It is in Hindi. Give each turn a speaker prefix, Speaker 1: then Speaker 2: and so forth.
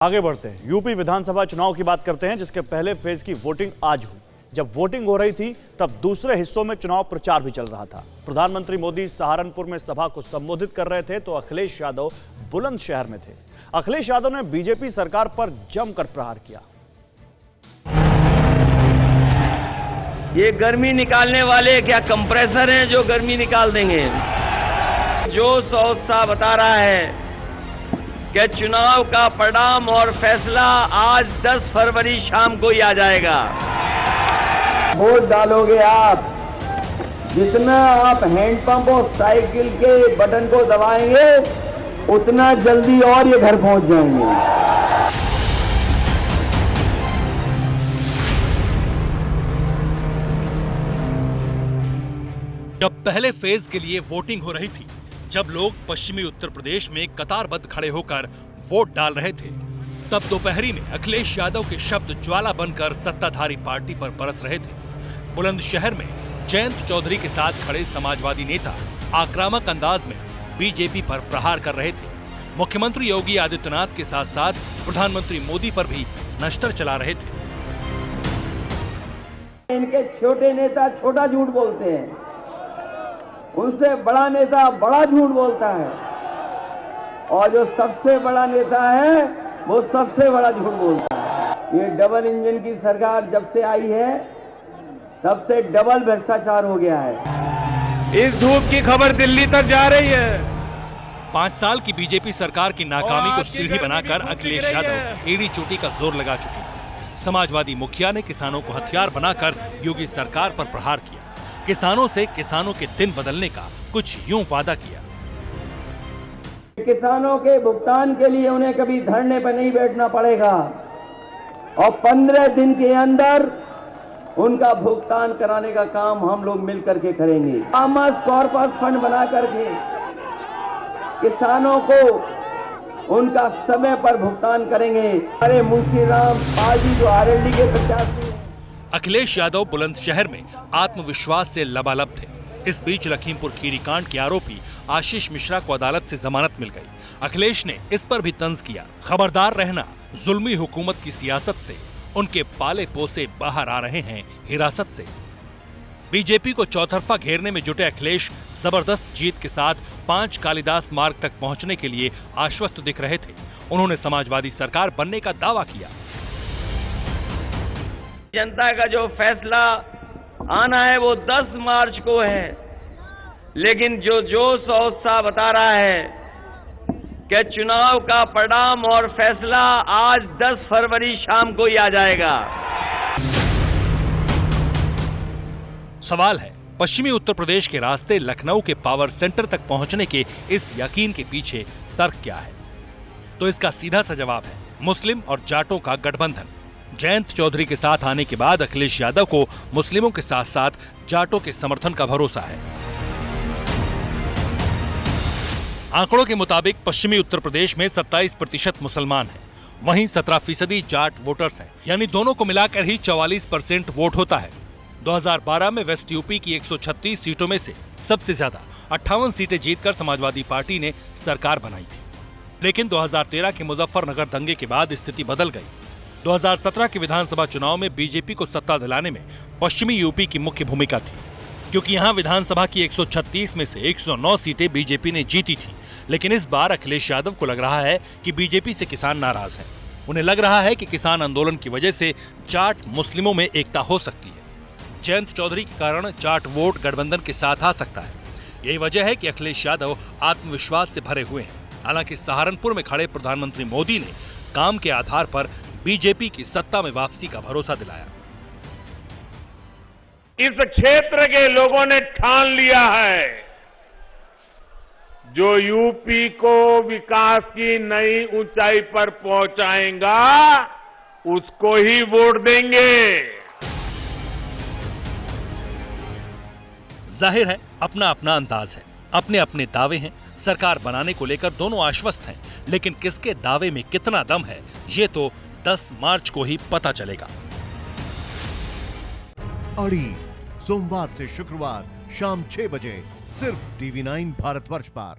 Speaker 1: आगे बढ़ते हैं। यूपी विधानसभा चुनाव की बात करते हैं, जिसके पहले फेज की वोटिंग आज हुई। जब वोटिंग हो रही थी तब दूसरे हिस्सों में चुनाव प्रचार भी चल रहा था। प्रधानमंत्री मोदी सहारनपुर में सभा को संबोधित कर रहे थे तो अखिलेश यादव बुलंदशहर में थे। अखिलेश यादव ने बीजेपी सरकार पर जमकर प्रहार किया।
Speaker 2: ये गर्मी निकालने वाले क्या कंप्रेसर हैं जो गर्मी निकाल देंगे? जो संस्था बता रहा है कि चुनाव का परिणाम और फैसला आज 10 फरवरी शाम को ही आ जाएगा।
Speaker 3: वोट डालोगे आप, जितना आप हैंडपंप और साइकिल के बटन को दबाएंगे उतना जल्दी और ये घर पहुंच जाएंगे।
Speaker 4: जब पहले फेज के लिए वोटिंग हो रही थी, जब लोग पश्चिमी उत्तर प्रदेश में कतारबद्ध खड़े होकर वोट डाल रहे थे, तब दोपहरी में अखिलेश यादव के शब्द ज्वाला बनकर सत्ताधारी पार्टी पर बरस रहे थे। बुलंदशहर में जयंत चौधरी के साथ खड़े समाजवादी नेता आक्रामक अंदाज में बीजेपी पर प्रहार कर रहे थे। मुख्यमंत्री योगी आदित्यनाथ के साथ साथ प्रधानमंत्री मोदी पर भी नश्तर चला रहे थे।
Speaker 3: इनके छोटे नेता छोटा झूठ बोलते हैं, उनसे बड़ा नेता बड़ा झूठ बोलता है, और जो सबसे बड़ा नेता है वो सबसे बड़ा झूठ बोलता है। ये डबल इंजन की सरकार जब से आई है तब से डबल भ्रष्टाचार हो गया है।
Speaker 2: इस धूप की खबर दिल्ली तक जा रही है।
Speaker 4: 5 साल की बीजेपी सरकार की नाकामी को सीढ़ी बनाकर अखिलेश यादव एड़ी चोटी का जोर लगा चुके हैं। समाजवादी मुखिया ने किसानों को हथियार बनाकर योगी सरकार पर प्रहार किया। किसानों से किसानों के दिन बदलने का कुछ यूं वादा किया।
Speaker 3: किसानों के भुगतान के लिए उन्हें कभी धरने पर नहीं बैठना पड़ेगा और 15 दिन के अंदर उनका भुगतान कराने का काम हम लोग मिलकर के करेंगे। फार्मर्स कॉर्पस फंड बना करके किसानों को उनका समय पर भुगतान करेंगे। अरे मुंशीराम पाजी जो आरएलडी के प्रत्याशी हैं।
Speaker 4: अखिलेश यादव बुलंदशहर में आत्मविश्वास से लबालब थे। इस बीच लखीमपुर खीरी कांड के आरोपी आशीष मिश्रा को अदालत से जमानत मिल गई। अखिलेश ने इस पर भी तंज किया, खबरदार रहना, जुल्मी हुकूमत की सियासत से उनके पाले पोसे बाहर आ रहे हैं हिरासत से। बीजेपी को चौतरफा घेरने में जुटे अखिलेश जबरदस्त जीत के साथ 5 कालिदास मार्ग तक पहुंचने के लिए आश्वस्त दिख रहे थे। उन्होंने समाजवादी सरकार बनने का दावा किया।
Speaker 2: जनता का जो फैसला आना है वो 10 मार्च को है, लेकिन जो संस्था बता रहा है कि चुनाव का परिणाम और फैसला आज 10 फरवरी शाम को ही आ जाएगा।
Speaker 4: सवाल है, पश्चिमी उत्तर प्रदेश के रास्ते लखनऊ के पावर सेंटर तक पहुंचने के इस यकीन के पीछे तर्क क्या है? तो इसका सीधा सा जवाब है मुस्लिम और जाटों का गठबंधन। जयंत चौधरी के साथ आने के बाद अखिलेश यादव को मुस्लिमों के साथ साथ जाटों के समर्थन का भरोसा है। आंकड़ों के मुताबिक पश्चिमी उत्तर प्रदेश में 27% मुसलमान हैं, वहीं 17% जाट वोटर्स हैं, यानी दोनों को मिलाकर ही 44% वोट होता है। 2012 में वेस्ट यूपी की 136 सीटों में से सबसे ज्यादा 58 सीटें जीतकर समाजवादी पार्टी ने सरकार बनाई थी। लेकिन 2013 के मुजफ्फरनगर दंगे के बाद स्थिति बदल गई। 2017 के विधानसभा चुनाव में बीजेपी को सत्ता दिलाने में पश्चिमी यूपी की मुख्य भूमिका थी, क्योंकि यहां विधानसभा की 136 में से 109 सीटें बीजेपी ने जीती थी। लेकिन इस बार अखिलेश यादव को लग रहा है कि बीजेपी से किसान नाराज हैं। उन्हें लग रहा है कि किसान आंदोलन की वजह से जाट मुस्लिमों में एकता हो सकती है। जयंत चौधरी के कारण जाट वोट गठबंधन के साथ आ सकता है। यही वजह है कि अखिलेश यादव आत्मविश्वास से भरे हुए हैं। हालांकि सहारनपुर में खड़े प्रधानमंत्री मोदी ने काम के आधार पर बीजेपी की सत्ता में वापसी का भरोसा दिलाया।
Speaker 5: इस क्षेत्र के लोगों ने ठान लिया है, जो यूपी को विकास की नई ऊंचाई पर पहुंचाएगा उसको ही वोट देंगे।
Speaker 4: जाहिर है अपना अपना अंदाज है, अपने अपने दावे हैं। सरकार बनाने को लेकर दोनों आश्वस्त हैं, लेकिन किसके दावे में कितना दम है ये तो 10 मार्च को ही पता चलेगा।
Speaker 6: अड़ी सोमवार से शुक्रवार शाम 6 बजे सिर्फ TV9 भारतवर्ष पर।